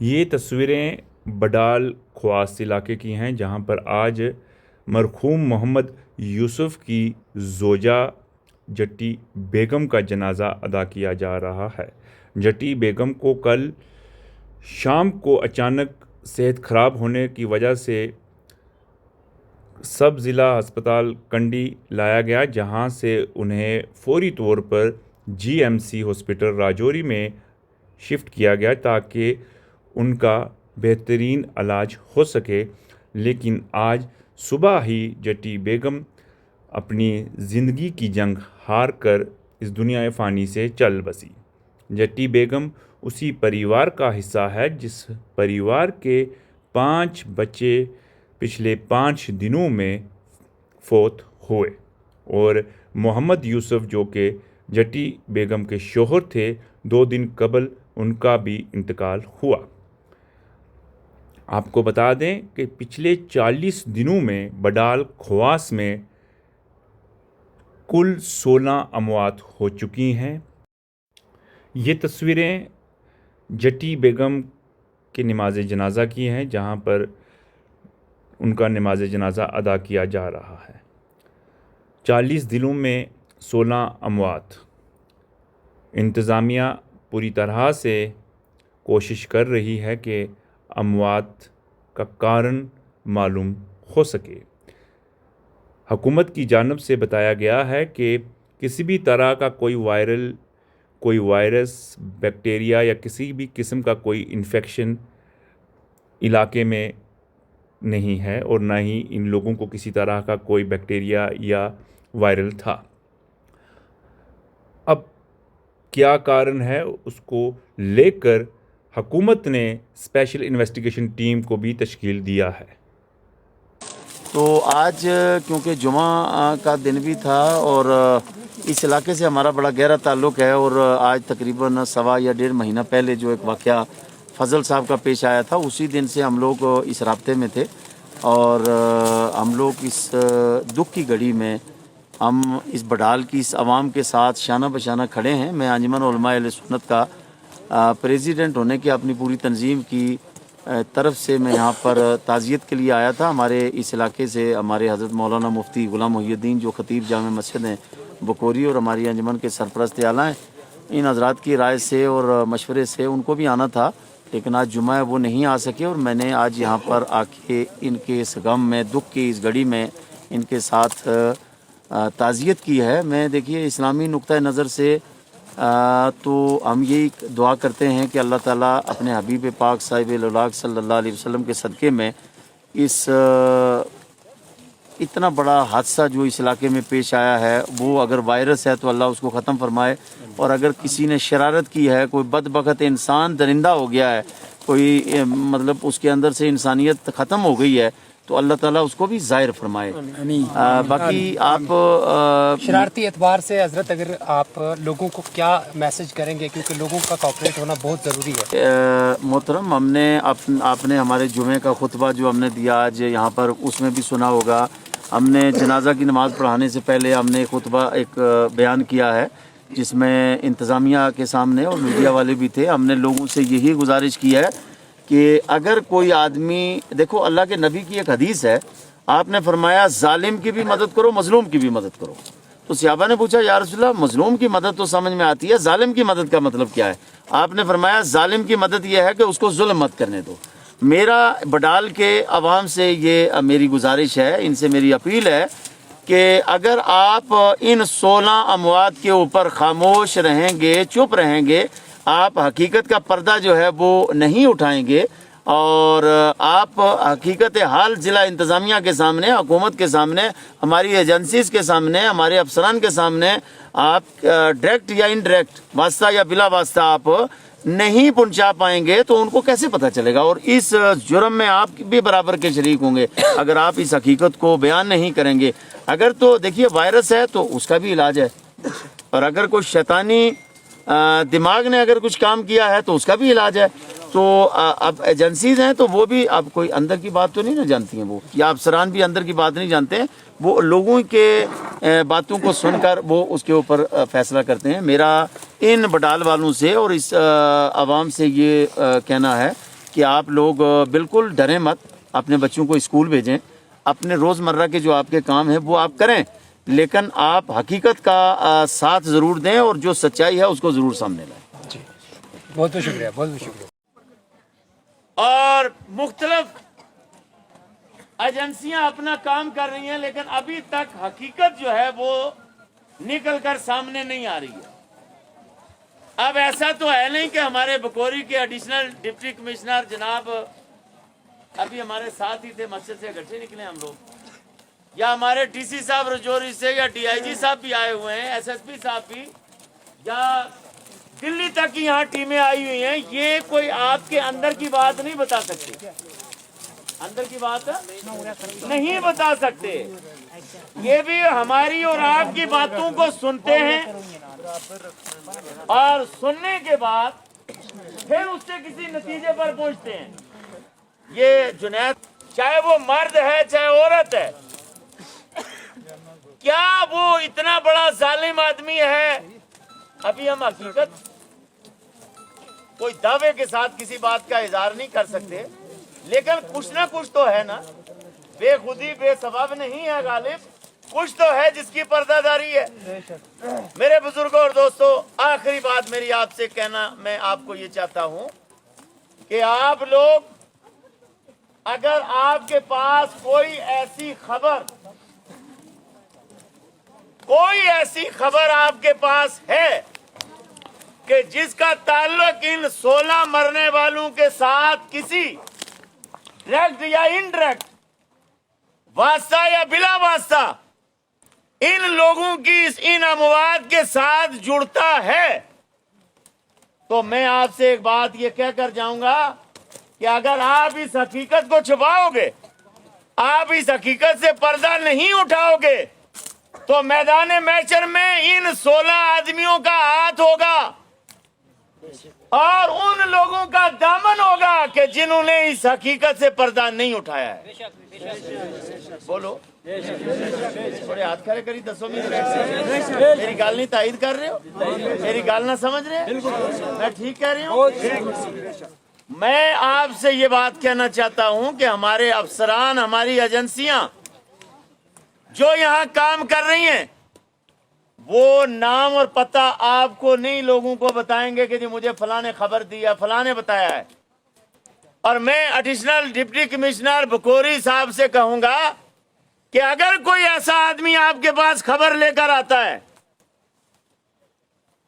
یہ تصویریں بڈال خواص علاقے کی ہیں جہاں پر آج مرحوم محمد یوسف کی زوجہ جٹی بیگم کا جنازہ ادا کیا جا رہا ہے۔ جٹی بیگم کو کل شام کو اچانک صحت خراب ہونے کی وجہ سے سب ضلع ہسپتال کنڈی لایا گیا، جہاں سے انہیں فوری طور پر G M C hospital Rajouri میں شفٹ کیا گیا تاکہ ان کا بہترین علاج ہو سکے، لیکن آج صبح ہی جٹی بیگم اپنی زندگی کی جنگ ہار کر اس دنیا فانی سے چل بسی۔ جٹی بیگم اسی پریوار کا حصہ ہے جس پریوار کے 5 بچے پچھلے 5 دنوں میں فوت ہوئے، اور محمد یوسف جو کہ جٹی بیگم کے شوہر تھے، 2 دن قبل ان کا بھی انتقال ہوا۔ آپ کو بتا دیں کہ پچھلے 40 دنوں میں بڈال خواص میں کل 16 اموات ہو چکی ہیں۔ یہ تصویریں جٹی بیگم کی نماز جنازہ کی ہیں جہاں پر ان کا نماز جنازہ ادا کیا جا رہا ہے۔ 40 دنوں میں 16 اموات۔ انتظامیہ پوری طرح سے کوشش کر رہی ہے کہ اموات کا کارن معلوم ہو سکے۔ حکومت کی جانب سے بتایا گیا ہے کہ کسی بھی طرح کا کوئی وائرس، بیکٹیریا یا کسی بھی قسم کا کوئی انفیکشن علاقے میں نہیں ہے، اور نہ ہی ان لوگوں کو کسی طرح کا کوئی بیکٹیریا یا وائرل تھا۔ اب کیا کارن ہے اس کو لے کر حکومت نے اسپیشل انویسٹیگیشن ٹیم کو بھی تشکیل دیا ہے۔ تو آج کیونکہ جمعہ کا دن بھی تھا اور اس علاقے سے ہمارا بڑا گہرا تعلق ہے، اور آج تقریباً 1.25 یا 1.5 مہینہ پہلے جو ایک واقعہ فضل صاحب کا پیش آیا تھا، اسی دن سے ہم لوگ اس رابطے میں تھے، اور ہم لوگ اس دکھ کی گھڑی میں ہم اس بڈال کی اس عوام کے ساتھ شانہ بشانہ کھڑے ہیں۔ میں انجمن علماء اہل سنت کا پریزیڈنٹ ہونے کی اپنی پوری تنظیم کی طرف سے میں یہاں پر تعزیت کے لیے آیا تھا۔ ہمارے اس علاقے سے ہمارے حضرت مولانا مفتی غلام محی الدین جو خطیب جامع مسجد ہیں بکوری، اور ہماری انجمن کے سرپرست اعلیٰ ہیں، ان حضرات کی رائے سے اور مشورے سے ان کو بھی آنا تھا، لیکن آج جمعہ ہے وہ نہیں آ سکے، اور میں نے آج یہاں پر آ کے ان کے اس غم میں، دکھ کی اس گھڑی میں ان کے ساتھ تعزیت کی ہے۔ میں دیکھیے اسلامی نقطہ نظر سے تو ہم یہی دعا کرتے ہیں کہ اللہ تعالیٰ اپنے حبیب پاک صاحب الاولاق صلی اللہ علیہ وسلم کے صدقے میں اس اتنا بڑا حادثہ جو اس علاقے میں پیش آیا ہے، وہ اگر وائرس ہے تو اللہ اس کو ختم فرمائے، اور اگر کسی نے شرارت کی ہے، کوئی بدبخت انسان درندہ ہو گیا ہے، کوئی مطلب اس کے اندر سے انسانیت ختم ہو گئی ہے، تو اللہ تعالیٰ اس کو بھی ظاہر فرمائے۔ باقی آپ شرارتی اعتبار سے حضرت اگر آپ لوگوں کو کیا میسج کریں گے، کیونکہ لوگوں کا کوآپریٹ ہونا بہت ضروری ہے۔ محترم، ہم نے آپ نے ہمارے جمعے کا خطبہ جو ہم نے دیا آج یہاں پر، اس میں بھی سنا ہوگا، ہم نے جنازہ کی نماز پڑھانے سے پہلے ہم نے خطبہ ایک بیان کیا ہے جس میں انتظامیہ کے سامنے اور میڈیا والے بھی تھے، ہم نے لوگوں سے یہی گزارش کی ہے کہ اگر کوئی آدمی، دیکھو اللہ کے نبی کی ایک حدیث ہے، آپ نے فرمایا ظالم کی بھی مدد کرو، مظلوم کی بھی مدد کرو۔ تو صحابہ نے پوچھا یا رسول اللہ مظلوم کی مدد تو سمجھ میں آتی ہے، ظالم کی مدد کا مطلب کیا ہے؟ آپ نے فرمایا ظالم کی مدد یہ ہے کہ اس کو ظلم مت کرنے دو۔ میرا بڈال کے عوام سے یہ میری گزارش ہے، ان سے میری اپیل ہے کہ اگر آپ ان 16 اموات کے اوپر خاموش رہیں گے، چپ رہیں گے، آپ حقیقت کا پردہ جو ہے وہ نہیں اٹھائیں گے، اور آپ حقیقت حال ضلع انتظامیہ کے سامنے، حکومت کے سامنے، ہماری ایجنسیز کے سامنے، ہمارے افسران کے سامنے آپ ڈائریکٹ یا انڈائریکٹ، واسطہ یا بلا واسطہ آپ نہیں پہنچا پائیں گے تو ان کو کیسے پتہ چلے گا، اور اس جرم میں آپ بھی برابر کے شریک ہوں گے اگر آپ اس حقیقت کو بیان نہیں کریں گے۔ اگر تو دیکھیے وائرس ہے تو اس کا بھی علاج ہے، اور اگر کوئی شیطانی دماغ نے اگر کچھ کام کیا ہے تو اس کا بھی علاج ہے۔ تو اب ایجنسیز ہیں تو وہ بھی اب کوئی اندر کی بات تو نہیں نہ جانتی ہیں، وہ یا افسران بھی اندر کی بات نہیں جانتے ہیں، وہ لوگوں کے باتوں کو سن کر وہ اس کے اوپر فیصلہ کرتے ہیں۔ میرا ان بڈال والوں سے اور اس عوام سے یہ کہنا ہے کہ آپ لوگ بالکل ڈریں مت, اپنے بچوں کو اسکول بھیجیں, اپنے روزمرہ کے جو آپ کے کام ہیں وہ آپ کریں, لیکن آپ حقیقت کا ساتھ ضرور دیں اور جو سچائی ہے اس کو ضرور سامنے لائیں. جی بہت بہت شکریہ, بہت بہت شکریہ. اور مختلف ایجنسیاں اپنا کام کر رہی ہیں, لیکن ابھی تک حقیقت جو ہے وہ نکل کر سامنے نہیں آ رہی ہے. اب ایسا تو ہے نہیں کہ ہمارے بکوری کے ایڈیشنل ڈپٹی کمشنر جناب ابھی ہمارے ساتھ ہی تھے, مسجد سے اکٹھے نکلے ہم لوگ, یا ہمارے ڈی سی صاحب رجوری سے, یا ڈی آئی جی صاحب بھی آئے ہوئے ہیں, ایس ایس پی صاحب بھی, یا دلی تک کی یہاں ٹیمیں آئی ہوئی ہیں. یہ کوئی آپ کے اندر کی بات نہیں بتا سکتے, اندر کی بات نہیں بتا سکتے. یہ بھی ہماری اور آپ کی باتوں کو سنتے ہیں اور سننے کے بعد پھر اس سے کسی نتیجے پر پہنچتے ہیں. یہ جنید چاہے وہ مرد ہے چاہے عورت ہے, کیا وہ اتنا بڑا ظالم آدمی ہے؟ ابھی ہم حقیقت کوئی دعوے کے ساتھ کسی بات کا اظہار نہیں کر سکتے, لیکن کچھ نہ کچھ تو ہے نا. بے خودی بے سبب نہیں ہے غالب, کچھ تو ہے جس کی پردہ داری ہے. میرے بزرگوں اور دوستو, آخری بات میری آپ سے کہنا, میں آپ کو یہ چاہتا ہوں کہ آپ لوگ اگر آپ کے پاس کوئی ایسی خبر آپ کے پاس ہے کہ جس کا تعلق ان 16 مرنے والوں کے ساتھ کسی ڈائریکٹ یا انڈائریکٹ واسطہ یا بلا واسطہ ان لوگوں کی ان اموات کے ساتھ جڑتا ہے, تو میں آپ سے ایک بات یہ کہہ کر جاؤں گا کہ اگر آپ اس حقیقت کو چھپاؤ گے, آپ اس حقیقت سے پردہ نہیں اٹھاؤ گے, تو میدان محشر میں ان 16 آدمیوں کا ہاتھ ہوگا اور ان لوگوں کا دامن ہوگا کہ جنہوں نے اس حقیقت سے پردہ نہیں اٹھایا ہے. بولو تھوڑے ہاتھ کھڑے کری, دسو میری گال نہیں تائید کر رہے ہو, میری گال نہ سمجھ رہے, میں ٹھیک کہہ رہی ہوں. میں آپ سے یہ بات کہنا چاہتا ہوں کہ ہمارے افسران, ہماری ایجنسیاں جو یہاں کام کر رہی ہیں, وہ نام اور پتہ آپ کو نہیں لوگوں کو بتائیں گے کہ جی مجھے فلاں نے خبر دی ہے, فلاں نے بتایا ہے. اور میں ایڈیشنل ڈپٹی کمشنر بکوری صاحب سے کہوں گا کہ اگر کوئی ایسا آدمی آپ کے پاس خبر لے کر آتا ہے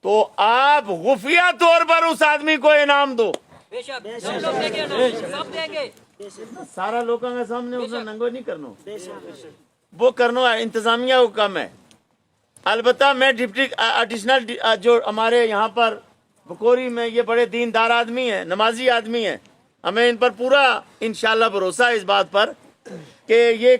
تو آپ خفیہ طور پر اس آدمی کو انعام دو. سارا لوگوں کے سامنے اسے ننگو نہیں کرنو, وہ کرنو انتظامیہ کو کم ہے. البتہ میں ڈپٹی ایڈیشنل جو ہمارے یہاں پر بکوری میں یہ بڑے دیندار آدمی ہیں, نمازی آدمی ہیں, ہمیں ان پر پورا انشاءاللہ بھروسہ ہے اس بات پر کہ یہ